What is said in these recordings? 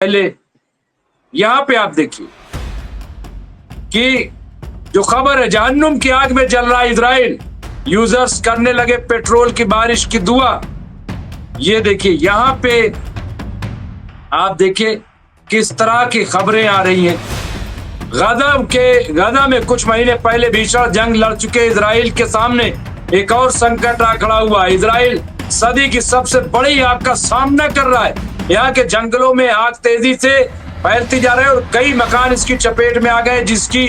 पहले यहां पे आप देखिए कि जो खबर है, जहन्नुम की आग में जल रहा है इजराइल, यूजर्स करने लगे पेट्रोल की बारिश की दुआ। ये देखिए यहां पे आप देखिए किस तरह की खबरें आ रही हैं। गजा में कुछ महीने पहले भीषण जंग लड़ चुके इजराइल के सामने एक और संकट आ खड़ा हुआ। इजराइल सदी की सबसे बड़ी आग का सामना कर रहा है। यहाँ के जंगलों में आग तेजी से फैलती जा रही है और कई मकान इसकी चपेट में आ गए, जिसकी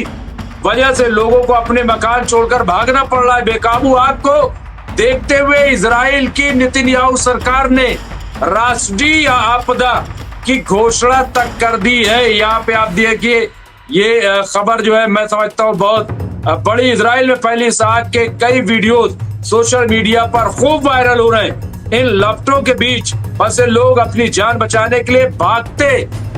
वजह से लोगों को अपने मकान छोड़कर भागना पड़ रहा है। बेकाबू आग को देखते हुए इजराइल की नेतन्याहू सरकार ने राष्ट्रीय आपदा की घोषणा तक कर दी है। यहाँ पे आप देखिए ये खबर जो है मैं समझता हूँ बहुत बड़ी। इजराइल में फैली इस आग के कई वीडियोस सोशल मीडिया पर खूब वायरल हो रहे हैं। इन लपटों के बीच फंसे लोग अपनी जान बचाने के लिए भागते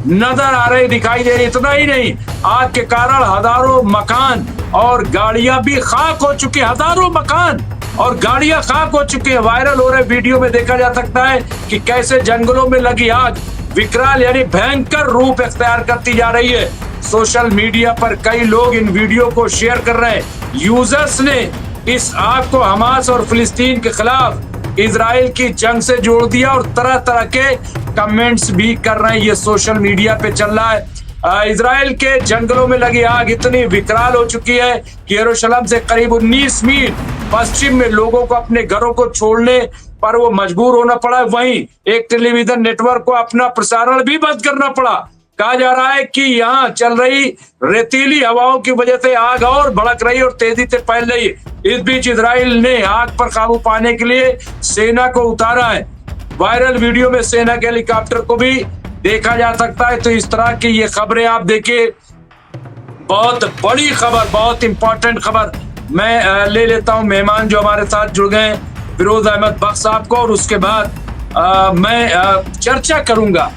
नजर आ रहे दिखाई दे रहे। इतना ही नहीं, आग के कारण हजारों मकान और गाड़ियां भी खाक हो चुकी, हजारों मकान और गाड़ियां खाक हो चुकी है। वायरल हो रहे वीडियो में देखा जा सकता है कि कैसे जंगलों में लगी आग विकराल यानी भयंकर रूप इख्तियार करती जा रही है। सोशल मीडिया पर कई लोग इन वीडियो को शेयर कर रहे हैं। यूजर्स ने इस आग को हमास और फिलिस्तीन के खिलाफ इजराइल की जंग से जोड़ दिया और तरह तरह के कमेंट्स भी कर रहे हैं। ये सोशल मीडिया पे चल रहा है। इजराइल के जंगलों में लगी आग इतनी विकराल हो चुकी है कि यरूशलेम से करीब 19 मील पश्चिम में लोगों को अपने घरों को छोड़ने पर वो मजबूर होना पड़ा। वहीं एक टेलीविजन नेटवर्क को अपना प्रसारण भी बंद करना पड़ा। कहा जा रहा है कि यहाँ चल रही रेतीली हवाओं की वजह से आग और भड़क रही और तेजी से फैल रही। इस बीच इजराइल ने आग पर काबू पाने के लिए सेना को उतारा है। वायरल वीडियो में सेना के हेलीकॉप्टर को भी देखा जा सकता है। तो इस तरह की ये खबरें आप देखिए, बहुत बड़ी खबर, बहुत इंपॉर्टेंट खबर मैं ले लेता हूं मेहमान जो हमारे साथ जुड़ गए हैं, फिरोज अहमद बख्श साहब को, और उसके बाद मैं चर्चा करूंगा।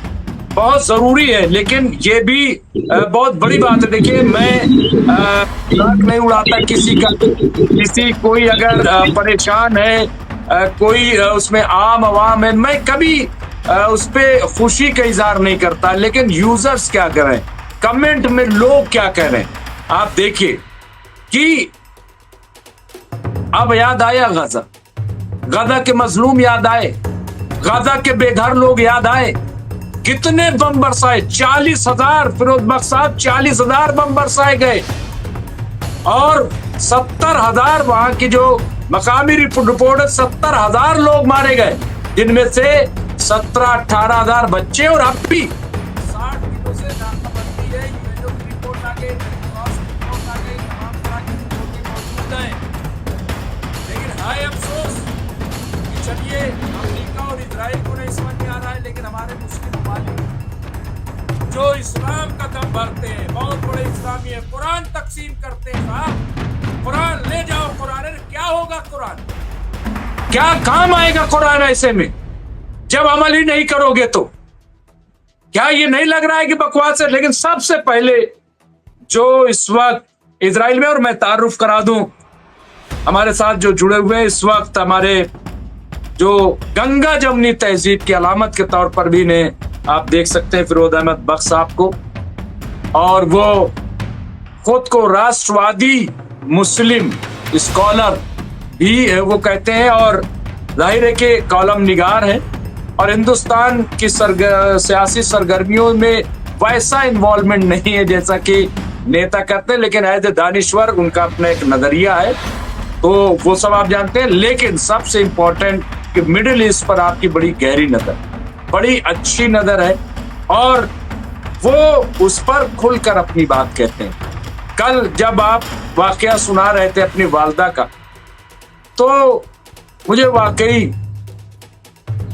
बहुत जरूरी है, लेकिन ये भी बहुत बड़ी बात है। देखिए मैं मजाक नहीं उड़ाता किसी का, किसी कोई अगर परेशान है, कोई उसमें आम आवाम है, मैं कभी उस पे खुशी का इजहार नहीं करता। लेकिन यूजर्स क्या कर रहे हैं, कमेंट में लोग क्या कह रहे हैं, आप देखिए कि अब याद आया गजा के मजलूम याद आए, गजा के बेघर लोग याद आए। कितने बम बरसाए, 40,000 फिरोज बख्श साहब, 40,000 बम बरसाए गए और 70,000 वहां की जो मकामी रिपोर्ट है 70,000 लोग मारे गए, जिनमें से 17-18,000 बच्चे। और अब भी 60 दिनों से नाकाबंदी है। यूएनओ की रिपोर्ट आ गई, रिपोर्ट आ गई, तमाम तरह की रिपोर्टें मौजूद हैं। लेकिन हाय अफसोस कि चलिए अमेरिका और इजराइल को नहीं समझ में आ रहा है, लेकिन हमारे मुस्लिम ममालिक जो इस्लाम का दम भरते हैं, बहुत बड़े इस्लामी है, कुरान तकसीम करते हैं। साहब कुरान ले जाओ, कुरान क्या होगा, कुरान क्या काम आएगा कुरान ऐसे में जब अमल ही नहीं करोगे तो? क्या ये नहीं लग रहा है कि बकवास है? लेकिन सबसे पहले जो इस वक्त इजराइल में, और मैं तारुफ करा दूं हमारे साथ जो जुड़े हुए हैं इस वक्त, हमारे जो गंगा जमनी तहजीब की अलामत के तौर पर भी ने आप देख सकते हैं फिरोज अहमद बख्श साहब को, और वो खुद को राष्ट्रवादी मुस्लिम स्कॉलर भी वो कहते हैं, और जाहिर है कि कॉलम निगार है और हिंदुस्तान की सियासी सरगर्मियों में वैसा इन्वॉल्वमेंट नहीं है जैसा कि नेता करते हैं, लेकिन एज ए दानिश्वर उनका अपना एक नजरिया है, तो वो सब आप जानते हैं। लेकिन सबसे इंपॉर्टेंट कि मिडिल ईस्ट पर आपकी बड़ी गहरी नजर, बड़ी अच्छी नजर है, और वो उस पर खुलकर अपनी बात कहते हैं। कल जब आप वाकया सुना रहे थे अपनी वालदा का, तो मुझे वाकई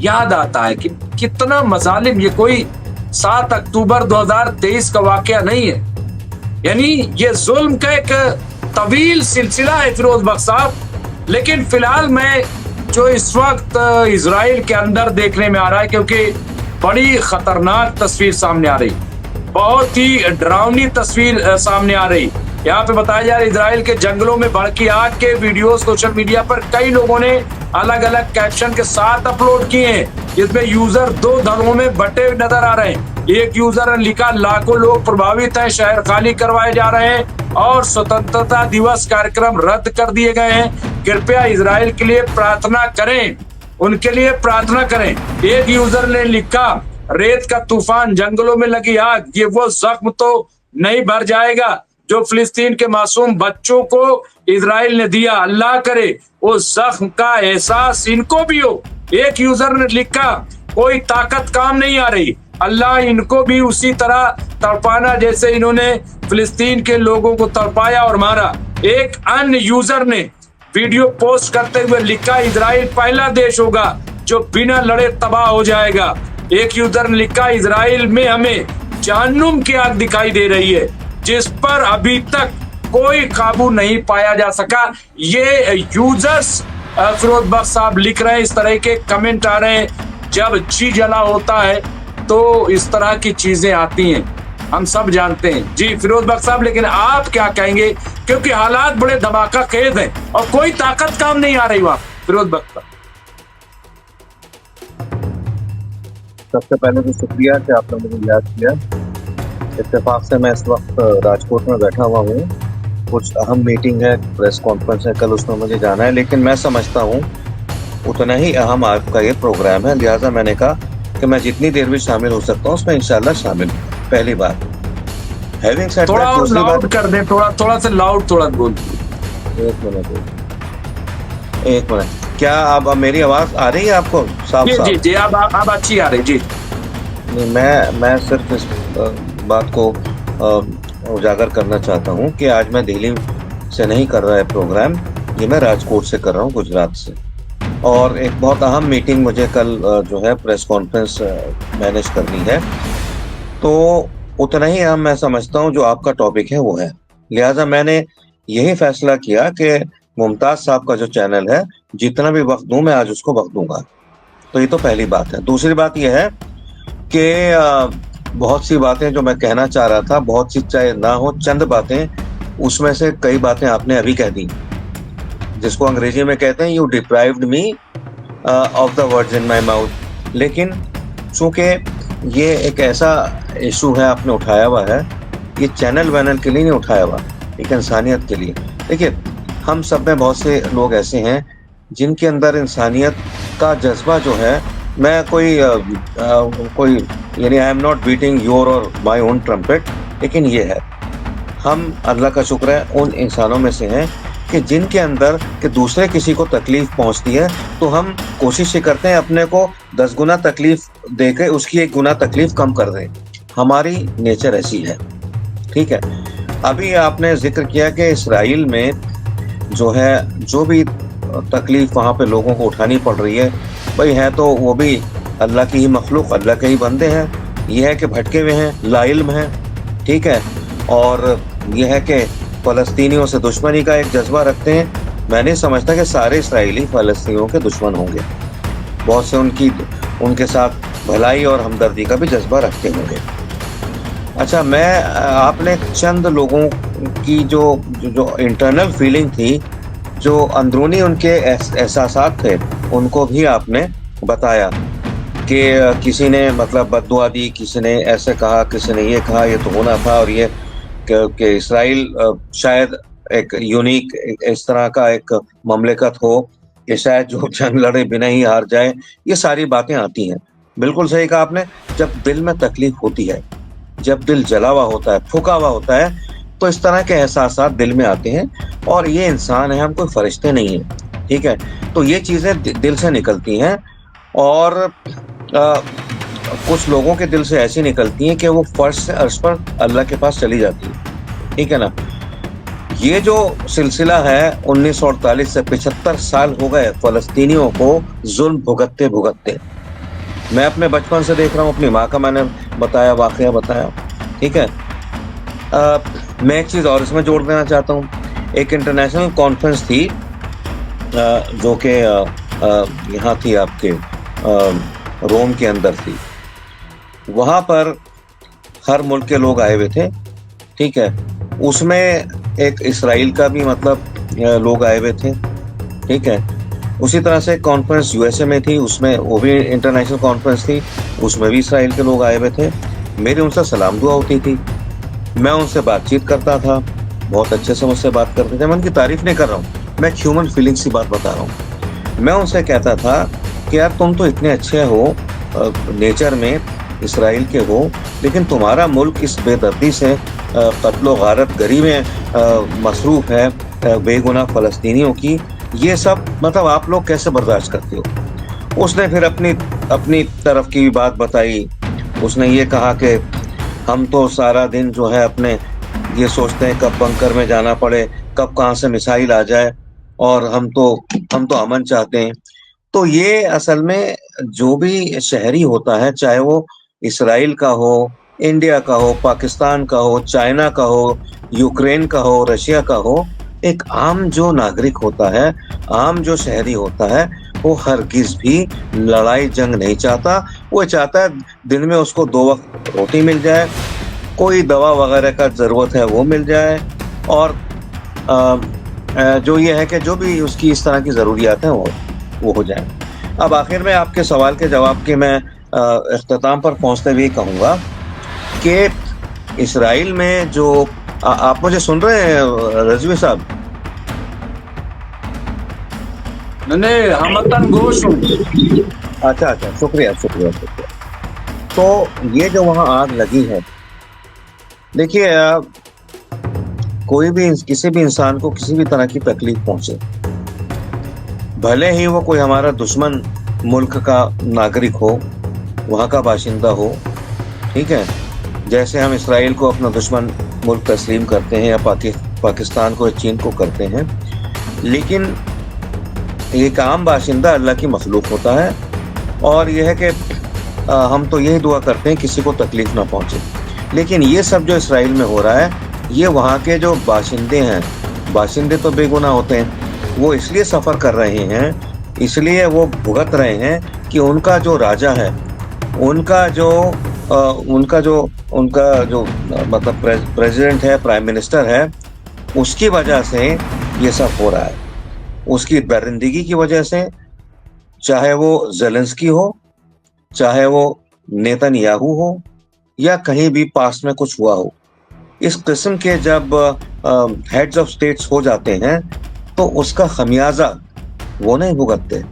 याद आता है कि कितना मजालिम, ये कोई 7 अक्टूबर 2023 का वाकया नहीं है, यानी ये जुल्म का एक तवील सिलसिला है फिरोज बख्श साहब। लेकिन फिलहाल मैं जो इस वक्त इजराइल के अंदर देखने में आ रहा है, क्योंकि बड़ी खतरनाक तस्वीर सामने आ रही, बहुत ही डरावनी तस्वीर सामने आ रही। यहाँ पे बताया जा रहा है इजराइल के जंगलों में भड़की आग के वीडियो सोशल मीडिया पर कई लोगों ने अलग अलग कैप्शन के साथ अपलोड किए हैं। इसमें यूजर दो दलों में बटे नजर आ रहे हैं। एक यूजर ने लिखा लाखों लोग प्रभावित हैं, शहर खाली करवाए जा रहे हैं और स्वतंत्रता दिवस कार्यक्रम रद्द कर दिए गए हैं, कृपया इजराइल के लिए प्रार्थना करें, उनके लिए प्रार्थना करें। एक यूजर ने लिखा रेत का तूफान, जंगलों में लगी आग, ये वो जख्म तो नहीं भर जाएगा जो फिलिस्तीन के मासूम बच्चों को इजराइल ने दिया, अल्लाह करे उस जख्म का एहसास इनको भी हो। एक यूजर ने लिखा कोई ताकत काम नहीं आ रही, अल्लाह इनको भी उसी तरह तड़पाना जैसे इन्होंने फिलिस्तीन के लोगों को तड़पाया और मारा। एक अन्य यूजर ने वीडियो पोस्ट करते हुए लिखा इजराइल पहला देश होगा जो बिना लड़े तबाह हो जाएगा। एक यूजर ने लिखा इजराइल में हमें जहन्नुम की आग दिखाई दे रही है जिस पर अभी तक कोई काबू नहीं पाया जा सका। ये यूजर्स फिरोज बख्श साहब लिख रहे हैं, इस तरह के कमेंट आ रहे हैं। जब जी जला होता है तो इस तरह की चीजें आती हैं, हम सब जानते हैं। जी फिरोज बख्श साहब, लेकिन आप क्या कहेंगे, क्योंकि हालात बड़े धमाका खेज हैं और कोई ताकत काम नहीं आ रही वहां। फिरोज बख्श साहब, सबसे पहले तो शुक्रिया कि आपने मुझे याद किया। इत्तेफाक से मैं इस वक्त राजकोट में बैठा हुआ हूँ, कुछ अहम मीटिंग है, प्रेस कॉन्फ्रेंस है, कल उसमें मुझे जाना है, लेकिन मैं समझता हूँ उतना ही अहम आपका ये प्रोग्राम है, लिहाजा मैंने कहा कि मैं जितनी देर भी शामिल हो सकता हूँ उसमें इंशाल्लाह शामिल। पहली बात हैविंग सेड थोड़ा और लाउड कर दे, थोड़ा सा लाउड थोड़ा बोल। एक मिनट, क्या अब मेरी आवाज आ रही है आपको साफ? जी जी अब अच्छी आ रही जी। नहीं, मैं सिर्फ इस बात को उजागर करना चाहता हूँ कि आज मैं दिल्ली से नहीं कर रहा है प्रोग्राम, ये मैं राजकोट से कर रहा हूँ, गुजरात से। और एक बहुत अहम मीटिंग मुझे कल जो है प्रेस कॉन्फ्रेंस मैनेज करनी है, तो उतना ही अहम मैं समझता हूँ जो आपका टॉपिक है वो है। लिहाजा मैंने यही फैसला किया कि मुमताज साहब का जो चैनल है जितना भी वक्त दूं मैं आज उसको वक्त दूंगा। तो ये तो पहली बात है। दूसरी बात यह है कि बहुत सी बातें जो मैं कहना चाह रहा था, बहुत सी चाहे ना हो, चंद बातें, उसमें से कई बातें आपने अभी कह दी, जिसको अंग्रेजी में कहते हैं you deprived me of the words in my mouth. लेकिन चूंकि ये एक ऐसा इशू है आपने उठाया हुआ है, ये चैनल वैनल के लिए नहीं उठाया हुआ, एक इंसानियत के लिए। देखिए हम सब में बहुत से लोग ऐसे हैं जिनके अंदर इंसानियत का जज्बा जो है, मैं कोई यानी I am not beating your और माई ओन ट्रम्पेट, लेकिन ये है हम अल्लाह का शुक्र है उन इंसानों में से हैं कि जिनके अंदर कि दूसरे किसी को तकलीफ पहुंचती है तो हम कोशिश ये करते हैं अपने को 10 गुना तकलीफ देकर उसकी 1 गुना तकलीफ कम कर दें। हमारी नेचर ऐसी है, ठीक है। अभी आपने जिक्र किया कि इसराइल में जो है जो भी तकलीफ वहाँ पे लोगों को उठानी पड़ रही है, भाई है तो वो भी अल्लाह की ही मखलूक, अल्लाह के ही बंदे हैं। ये है कि भटके हुए हैं, लाइल्म हैं, ठीक है। और ये है कि फ़लस्तीनियों से दुश्मनी का एक जज्बा रखते हैं। मैं नहीं समझता कि सारे इसराइली फ़लस्तीनियों के दुश्मन होंगे, बहुत से उनके साथ भलाई और हमदर्दी का भी जज्बा रखते होंगे। अच्छा, मैं आपने चंद लोगों की जो इंटरनल फीलिंग थी, जो अंदरूनी उनके एहसासात थे, उनको भी आपने बताया कि किसी ने मतलब बद्दुआ दी, किसी ने ऐसे कहा, किसी ने ये कहा ये तो होना था, और ये कि इसराइल शायद एक यूनिक इस तरह का एक ममलिकत हो कि शायद जो जंग लड़े बिना ही हार जाए। ये सारी बातें आती हैं, बिल्कुल सही कहा आपने। जब दिल में तकलीफ होती है, जब दिल जला हुआ होता है, फूका हुआ होता है, तो इस तरह के एहसासात दिल में आते हैं। और ये इंसान है, हम कोई फरिश्ते नहीं हैं, ठीक है। तो ये चीज़ें दिल से निकलती हैं, और कुछ लोगों के दिल से ऐसी निकलती हैं कि वो फर्श से अर्श पर अल्लाह के पास चली जाती है, ठीक है ना। ये जो सिलसिला है 1948 से 75 साल हो गए फ़लस्तीनियों को जुल्म भुगतते भुगतते। मैं अपने बचपन से देख रहा हूँ, अपनी माँ का मैंने बताया, वाक़या बताया, ठीक है। मैं एक चीज़ और इसमें जोड़ देना चाहता हूँ। एक इंटरनेशनल कॉन्फ्रेंस थी जो कि यहाँ थी आपके रोम के अंदर थी। वहाँ पर हर मुल्क के लोग आए हुए थे, ठीक है। उसमें एक इसराइल का भी मतलब लोग आए हुए थे, ठीक है। उसी तरह से कॉन्फ्रेंस यूएसए में थी, उसमें वो भी इंटरनेशनल कॉन्फ्रेंस थी, उसमें भी इसराइल के लोग आए हुए थे। मेरी उनसे सलाम दुआ होती थी, मैं उनसे बातचीत करता था, बहुत अच्छे से मुझसे बात करते थे। मैं उनकी तारीफ नहीं कर रहा हूँ, मैं ह्यूमन फीलिंग्स की बात बता रहा हूँ। मैं उनसे कहता था कि यार तुम तो इतने अच्छे हो नेचर में, इसराइल के हो, लेकिन तुम्हारा मुल्क इस बेदर्दी से कत्लो गारत गरी में मसरूफ है बेगुनाह फ़लस्तीनियों की, ये सब मतलब आप लोग कैसे बर्दाश्त करते हो। उसने फिर अपनी तरफ की बात बताई। उसने ये कहा कि हम तो सारा दिन जो है अपने ये सोचते हैं कब बंकर में जाना पड़े, कब कहाँ से मिसाइल आ जाए, और हम तो अमन चाहते हैं। तो ये असल में जो भी शहरी होता है, चाहे वो इसराइल का हो, इंडिया का हो, पाकिस्तान का हो, चाइना का हो, यूक्रेन का हो, रशिया का हो, एक आम जो नागरिक होता है, आम जो शहरी होता है, वो हरगिज़ भी लड़ाई जंग नहीं चाहता। वो चाहता है दिन में उसको 2 वक्त रोटी मिल जाए, कोई दवा वगैरह का ज़रूरत है वो मिल जाए, और जो ये है कि जो भी उसकी इस तरह की ज़रूरियात हैं वो हो जाए। अब आखिर में आपके सवाल के जवाब के मैं इख्तिताम पर पहुँचते हुए कहूँगा कि इसराइल में जो आप मुझे सुन रहे हैं रज़वी साहब? नहीं, हम वतन गोश हूँ। अच्छा, शुक्रिया। तो ये जो वहाँ आग लगी है, देखिए कोई भी किसी भी इंसान को किसी भी तरह की तकलीफ पहुंचे, भले ही वो कोई हमारा दुश्मन मुल्क का नागरिक हो, वहाँ का बाशिंदा हो, ठीक है, जैसे हम इसराइल को अपना दुश्मन मुल्क तस्लीम करते हैं या पाकिस्तान को या चीन को करते हैं, लेकिन एक आम बाशिंदा अल्लाह की मखलूक होता है, और यह है कि हम तो यही दुआ करते हैं किसी को तकलीफ ना पहुंचे। लेकिन ये सब जो इसराइल में हो रहा है, ये वहाँ के जो बाशिंदे हैं, बाशिंदे तो बेगुनाह होते हैं, वो इसलिए सफ़र कर रहे हैं, इसलिए वो भुगत रहे हैं कि उनका जो राजा है, उनका जो मतलब प्रेसिडेंट है, प्राइम मिनिस्टर है, उसकी वजह से ये सब हो रहा है, उसकी दरिंदगी की वजह से, चाहे वो ज़ेलेंस्की हो, चाहे वो नेतन्याहू हो, या कहीं भी पास में कुछ हुआ हो। इस किस्म के जब हेड्स ऑफ स्टेट्स हो जाते हैं, तो उसका खमियाजा वो नहीं भुगतते।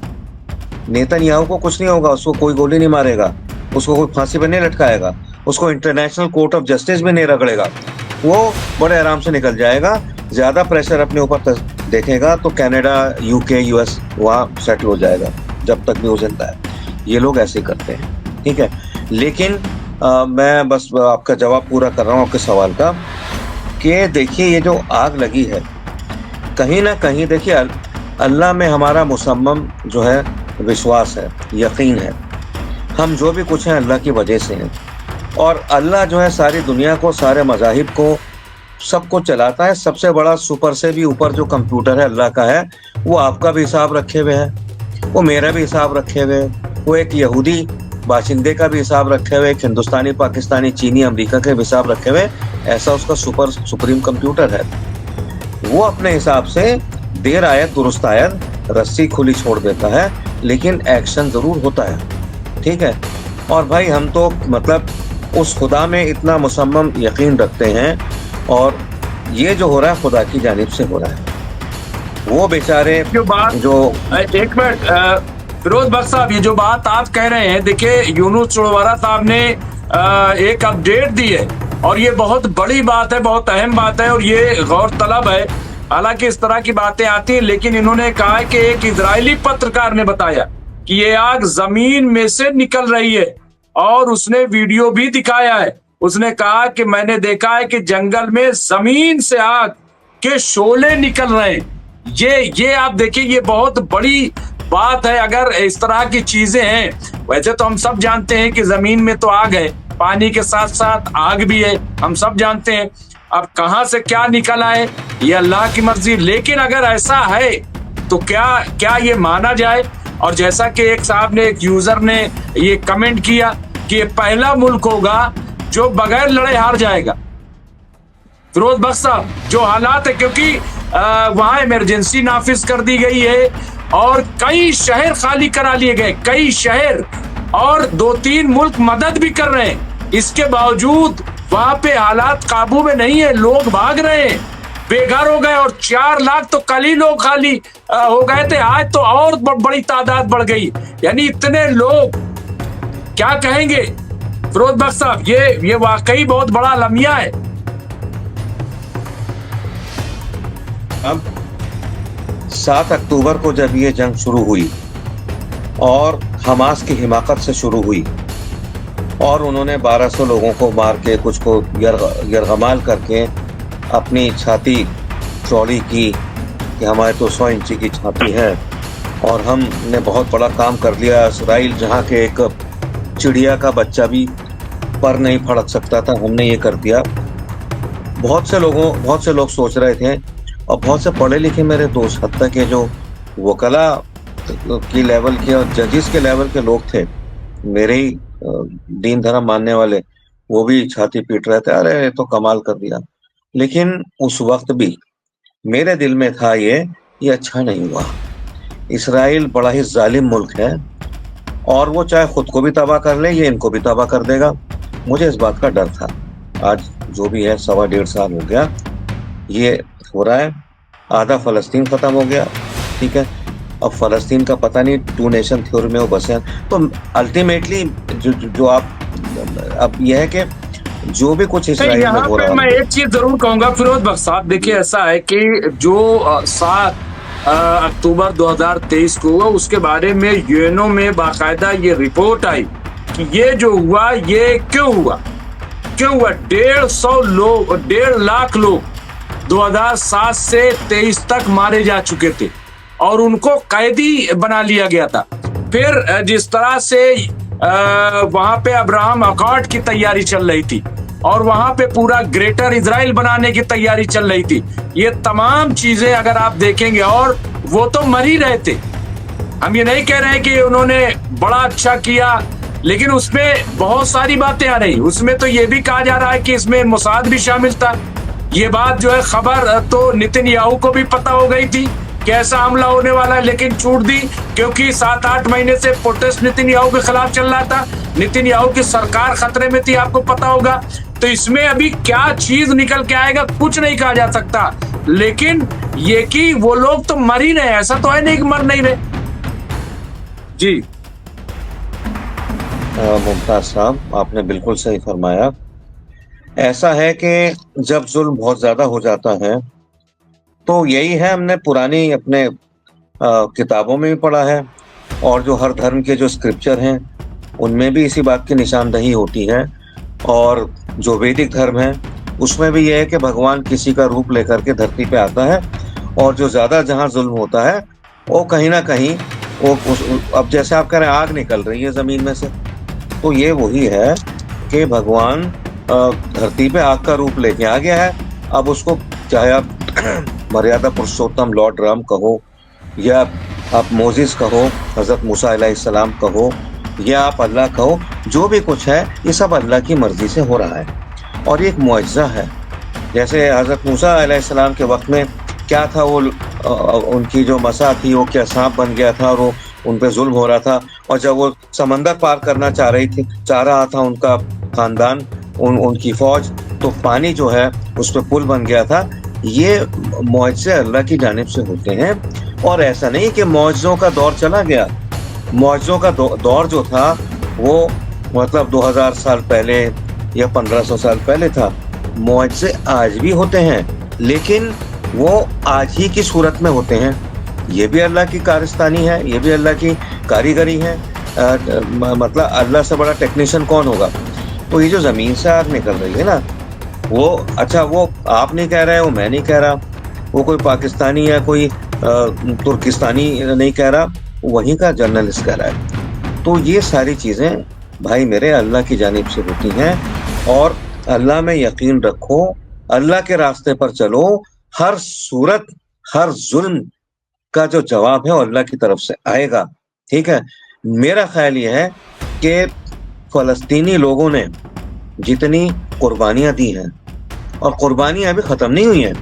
नेतन्याहू को कुछ नहीं होगा, उसको कोई गोली नहीं मारेगा, उसको कोई फांसी पर नहीं लटकाएगा, उसको इंटरनेशनल कोर्ट ऑफ जस्टिस भी नहीं रगड़ेगा, वो बड़े आराम से निकल जाएगा। ज़्यादा प्रेशर अपने ऊपर देखेगा तो कनाडा, यूके, यूएस वहाँ सेटल हो जाएगा, जब तक भी वो जिंदा है। ये लोग ऐसे ही करते हैं, ठीक है। लेकिन मैं बस आपका जवाब पूरा कर रहा हूँ आपके सवाल का, कि देखिए ये जो आग लगी है, कहीं ना कहीं देखिए अल्लाह में हमारा मुसम्मम जो है विश्वास है, यकीन है। हम जो भी कुछ हैं अल्लाह की वजह से हैं, और अल्लाह जो है सारी दुनिया को, सारे मज़ाहिब को, सबको चलाता है। सबसे बड़ा सुपर से भी ऊपर जो कंप्यूटर है अल्लाह का है, वो आपका भी हिसाब रखे हुए है, वो मेरा भी हिसाब रखे हुए, वो एक यहूदी बाशिंदे का भी हिसाब रखे हुए, एक हिंदुस्तानी, पाकिस्तानी, चीनी, अमेरिका के भी हिसाब रखे हुए। ऐसा उसका सुप्रीम कंप्यूटर है। वो अपने हिसाब से देर आयत दुरुस्त आयत, रस्सी खुली छोड़ देता है, लेकिन एक्शन जरूर होता है, ठीक है। और भाई हम तो मतलब उस खुदा में इतना मुसम्मम यकीन रखते हैं, और ये जो हो रहा है खुदा की जानिब से हो रहा है। वो बेचारे जो बात एक मिनट फिरोज बख्श साहब, ये जो बात आप कह रहे हैं, देखिए यूनुस चुड़वारा साहब ने एक अपडेट दी है, और ये बहुत बड़ी बात है, बहुत अहम बात है, और ये गौर तलब है। हालांकि इस तरह की बातें आती हैं, लेकिन इन्होंने कहा है कि एक इजरायली पत्रकार ने बताया कि ये आग जमीन में से निकल रही है, और उसने वीडियो भी दिखाया है। उसने कहा कि मैंने देखा है कि जंगल में जमीन से आग के शोले निकल रहे हैं। ये आप देखिए, ये बहुत बड़ी बात है। अगर इस तरह की चीजें हैं, वैसे तो हम सब जानते हैं कि जमीन में तो आग है, पानी के साथ साथ आग भी है, हम सब जानते हैं। अब कहां से क्या निकल आए ये अल्लाह की मर्जी। लेकिन अगर ऐसा है तो क्या ये माना जाए? और जैसा कि एक साहब ने, एक यूजर ने ये कमेंट किया कि ये पहला मुल्क होगा जो बगैर लड़े हार जाएगा। फिरोज बख्श साहब, जो हालात है, क्योंकि वहां इमरजेंसी नाफिज कर दी गई है, और कई शहर खाली करा लिए गए, कई शहर, और 2-3 मुल्क मदद भी कर रहे हैं। इसके बावजूद वहां पे हालात काबू में नहीं है, लोग भाग रहे हैं, बेघर हो गए, और 4 लाख तो कल ही लोग खाली हो गए थे, आज तो और बड़ी तादाद बढ़ गई। यानी इतने लोग, क्या कहेंगे फिरोज बख्श साहब, ये वाकई बहुत बड़ा लम्हा है। अब 7 अक्टूबर को जब ये जंग शुरू हुई और हमास की हिमाकत से शुरू हुई और उन्होंने 1200 लोगों को मार के, कुछ को यरगमाल करके अपनी छाती चौड़ी की कि हमारे तो 100 इंची की छाती है और हमने बहुत बड़ा काम कर लिया। इसराइल जहाँ के एक चिड़िया का बच्चा भी पर नहीं फड़क सकता था, हमने ये कर दिया। बहुत से लोग सोच रहे थे, और बहुत से पढ़े लिखे मेरे दोस्त, हद तक के जो वकला की लेवल के और जजेस के लेवल के लोग थे, मेरे ही दीन धर्म मानने वाले, वो भी छाती पीट रहे थे, अरे तो कमाल कर दिया। लेकिन उस वक्त भी मेरे दिल में था ये अच्छा नहीं हुआ। इसराइल बड़ा ही जालिम मुल्क है और वो चाहे खुद को भी तबाह कर ले, ये इनको भी तबाह कर देगा। मुझे इस बात का डर था। आज जो भी है 1.25 साल हो गया, ये हो रहा है। आधा फलस्तीन खत्म हो गया, ठीक है। अब फलस्तीन का पता नहीं 2 नेशन थ्योरी में वो बसे हैं। तो अल्टीमेटली जो आप, अब यह है कि जो भी कुछ इसराइल में हो रहा है, मैं एक चीज जरूर कहूंगा फिरोज बख्श साहब, देखिए ऐसा है कि जो 7 अक्टूबर 2023 को हुआ, उसके बारे में यूएनओ में बाकायदा ये रिपोर्ट आई कि ये जो हुआ ये क्यों हुआ। 1.5 लाख लोग 2007 से 23 तक मारे जा चुके थे और उनको कैदी बना लिया गया था। फिर जिस तरह से वहां पे अब्राहम अकॉर्ड की तैयारी चल रही थी और वहां पे पूरा ग्रेटर इजराइल बनाने की तैयारी चल रही थी, ये तमाम चीजें अगर आप देखेंगे, और वो तो मर ही रहे थे। हम ये नहीं कह रहे हैं कि उन्होंने बड़ा अच्छा किया, लेकिन उसमें बहुत सारी बातें आ रही। उसमें तो ये भी कहा जा रहा है कि इसमें मोसाद भी शामिल था। ये बात जो है, खबर तो नेतन्याहू को भी पता हो गई थी कि ऐसा हमला होने वाला है, लेकिन छूट दी क्योंकि 7-8 महीने से प्रोटेस्ट नेतन्याहू के खिलाफ चल रहा था। नेतन्याहू की सरकार खतरे में थी, आपको पता होगा। तो इसमें अभी क्या चीज निकल के आएगा कुछ नहीं कहा जा सकता, लेकिन ये कि वो लोग तो मर ही रहे, ऐसा तो है नहीं कि मर नहीं रहे। जी मुमताज साहब, आपने बिल्कुल सही फरमाया। ऐसा है कि जब जुल्म बहुत ज्यादा हो जाता है, तो यही है, हमने पुरानी अपने किताबों में भी पढ़ा है और जो हर धर्म के जो स्क्रिप्चर हैं उनमें भी इसी बात की निशानदही होती है। और जो वैदिक धर्म है उसमें भी यह है कि भगवान किसी का रूप लेकर के धरती पे आता है, और जो ज्यादा जहाँ जुल्म होता है वो कहीं ना कहीं वो अब जैसे आप कह रहे हैं आग निकल रही है जमीन में से, तो ये वही है कि भगवान धरती पे आग का रूप लेके आ गया है। अब उसको चाहे आप मर्यादा पुरुषोत्तम लॉर्ड राम कहो, या आप मोजिस कहो, हजरत मूसा अलैहिस्सलाम कहो, या आप अल्लाह कहो, जो भी कुछ है ये सब अल्लाह की मर्जी से हो रहा है और ये एक मुआजिज़ा है। जैसे हजरत मूसा अलैहिस्सलाम के वक्त में क्या था, वो उनकी जो मसा थी वो क्या सांप बन गया था और वो उन पे जुल्म हो रहा था, और जब वो समंदर पार करना चाह रहा था उनका खानदान, उनकी फौज, तो पानी जो है उस पर पुल बन गया था। ये मुआजिज़े अल्लाह की जानिब से होते हैं। और ऐसा नहीं कि मुआजिज़ों का दौर चला गया। मुआजिज़ों का दौर जो था वो मतलब 2000 साल पहले या 1500 साल पहले था। मुआजिज़े आज भी होते हैं, लेकिन वो आज ही की सूरत में होते हैं। ये भी अल्लाह की कारस्तानी है, ये भी अल्लाह की कारीगरी है। मतलब अल्लाह से बड़ा टेक्नीशियन कौन होगा। तो ये जो ज़मीन से आग निकल रही है ना, वो अच्छा, वो आप नहीं कह रहे, वो मैं नहीं कह रहा, वो कोई पाकिस्तानी या कोई तुर्किस्तानी नहीं कह रहा, वहीं का जर्नलिस्ट कह रहा है। तो ये सारी चीज़ें भाई मेरे अल्लाह की जानिब से होती हैं, और अल्लाह में यकीन रखो, अल्लाह के रास्ते पर चलो। हर सूरत, हर जुल्म का जो जवाब है वो अल्लाह की तरफ से आएगा, ठीक है। मेरा ख्याल ये है कि फ़लस्तीनी लोगों ने जितनी कुर्बानियाँ दी हैं, और कुर्बानियाँ अभी ख़त्म नहीं हुई हैं,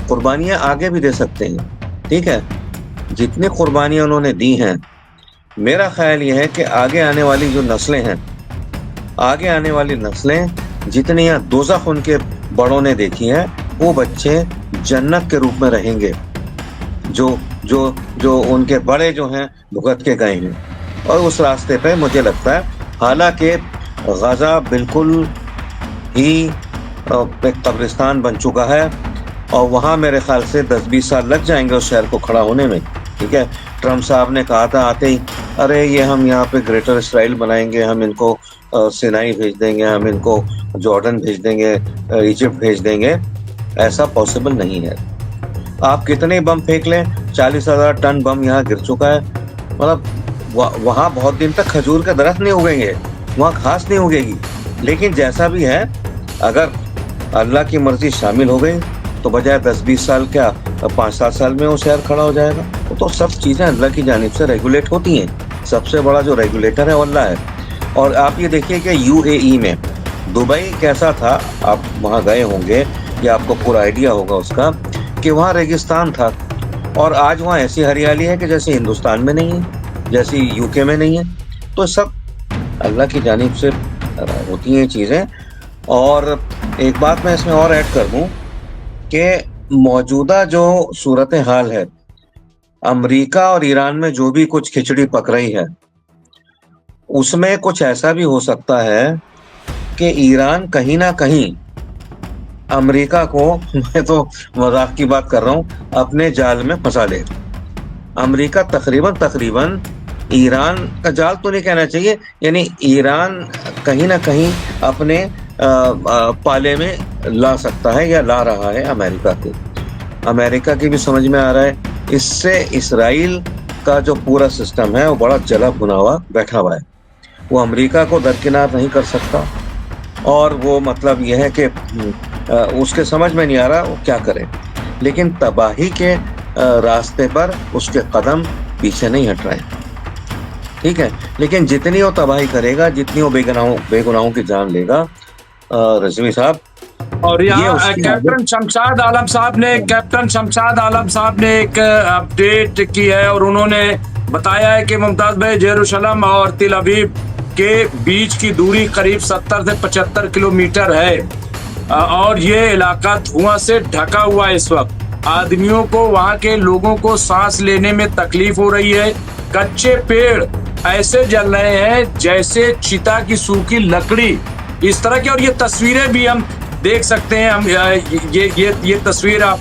कुर्बानियाँ आगे भी दे सकते हैं, ठीक है। जितनी कुर्बानियां उन्होंने दी हैं, मेरा ख्याल ये है कि आगे आने वाली जो नस्लें हैं, आगे आने वाली नस्लें जितनी यहाँ दोज़ख उनके बड़ों ने देखी है, वो बच्चे जन्नत के रूप में रहेंगे जो जो जो उनके बड़े जो हैं भुगत के गए हैं। और उस रास्ते पे मुझे लगता है, हालांकि गजा बिल्कुल ही एक कब्रिस्तान बन चुका है और वहाँ मेरे ख्याल से 10-20 साल लग जाएंगे उस शहर को खड़ा होने में। ठीक है, ट्रम्प साहब ने कहा था आते ही, अरे ये हम यहाँ पे ग्रेटर इसराइल बनाएंगे, हम इनको सिनाई भेज देंगे, हम इनको जॉर्डन भेज देंगे, इजिप्ट भेज देंगे। ऐसा पॉसिबल नहीं है। आप कितने बम फेंक लें, 40,000 टन बम यहाँ गिर चुका है। मतलब वहाँ बहुत दिन तक खजूर के दरख्त नहीं उगेंगे, वहाँ घास नहीं उगेगी। लेकिन जैसा भी है, अगर अल्लाह की मर्जी शामिल हो गई तो बजाय 10-20 साल क्या 5-7 साल में वो शहर खड़ा हो जाएगा। तो सब चीज़ें अल्लाह की जानिब से रेगुलेट होती हैं। सबसे बड़ा जो रेगुलेटर है वो अल्लाह है। और आप ये देखिए कि यूएई में, दुबई कैसा था, आप वहाँ गए होंगे या आपको पूरा आइडिया होगा उसका, कि वहाँ रेगिस्तान था और आज वहाँ ऐसी हरियाली है कि जैसे हिंदुस्तान में नहीं है, जैसी यूके में नहीं है। तो सब अल्लाह की जानिब से होती हैं चीज़ें। और एक बात मैं इसमें और ऐड कर दूं कि मौजूदा जो सूरत हाल है, अमेरिका और ईरान में जो भी कुछ खिचड़ी पक रही है, उसमें कुछ ऐसा भी हो सकता है कि ईरान कहीं ना कहीं अमेरिका को, मैं तो मजाक की बात कर रहा हूँ, अपने जाल में फंसा ले। अमेरिका तकरीबन ईरान का जाल तो नहीं कहना चाहिए, यानी ईरान कहीं ना कहीं अपने पाले में ला सकता है या ला रहा है अमेरिका को। अमेरिका की भी समझ में आ रहा है, इससे इसराइल का जो पूरा सिस्टम है वो बड़ा जला भुना हुआ बैठा हुआ है। वो अमेरिका को दरकिनार नहीं कर सकता और वो मतलब यह है कि उसके समझ में नहीं आ रहा वो क्या करे। लेकिन तबाही के रास्ते पर उसके कदम पीछे नहीं हट रहे। ठीक है, लेकिन जितनी वो तबाही करेगा, जितनी वो बेगुनाहों की जान लेगा, रज़वी साहब। और यहाँ कैप्टन शमशाद आलम साहब ने एक अपडेट की है और उन्होंने बताया है कि मुमताज भाई, जेरूशलम और तिल अवीव के बीच की दूरी करीब 70 से 75 किलोमीटर है और ये इलाका धुआं से ढका हुआ है। इस वक्त आदमियों को, वहाँ के लोगों को सांस लेने में तकलीफ हो रही है। कच्चे पेड़ ऐसे जल रहे हैं जैसे चिता की सूखी लकड़ी, इस तरह की। और ये तस्वीरें भी हम देख सकते हैं। हम ये तस्वीर आप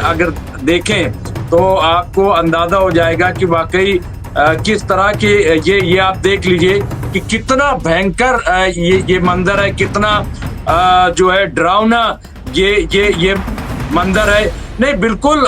अगर देखें तो आपको अंदाजा हो जाएगा कि वाकई किस तरह के ये आप देख लीजिए कि कितना भयंकर ये मंजर है, कितना जो है डरावना ये मंजर है। नहीं, बिल्कुल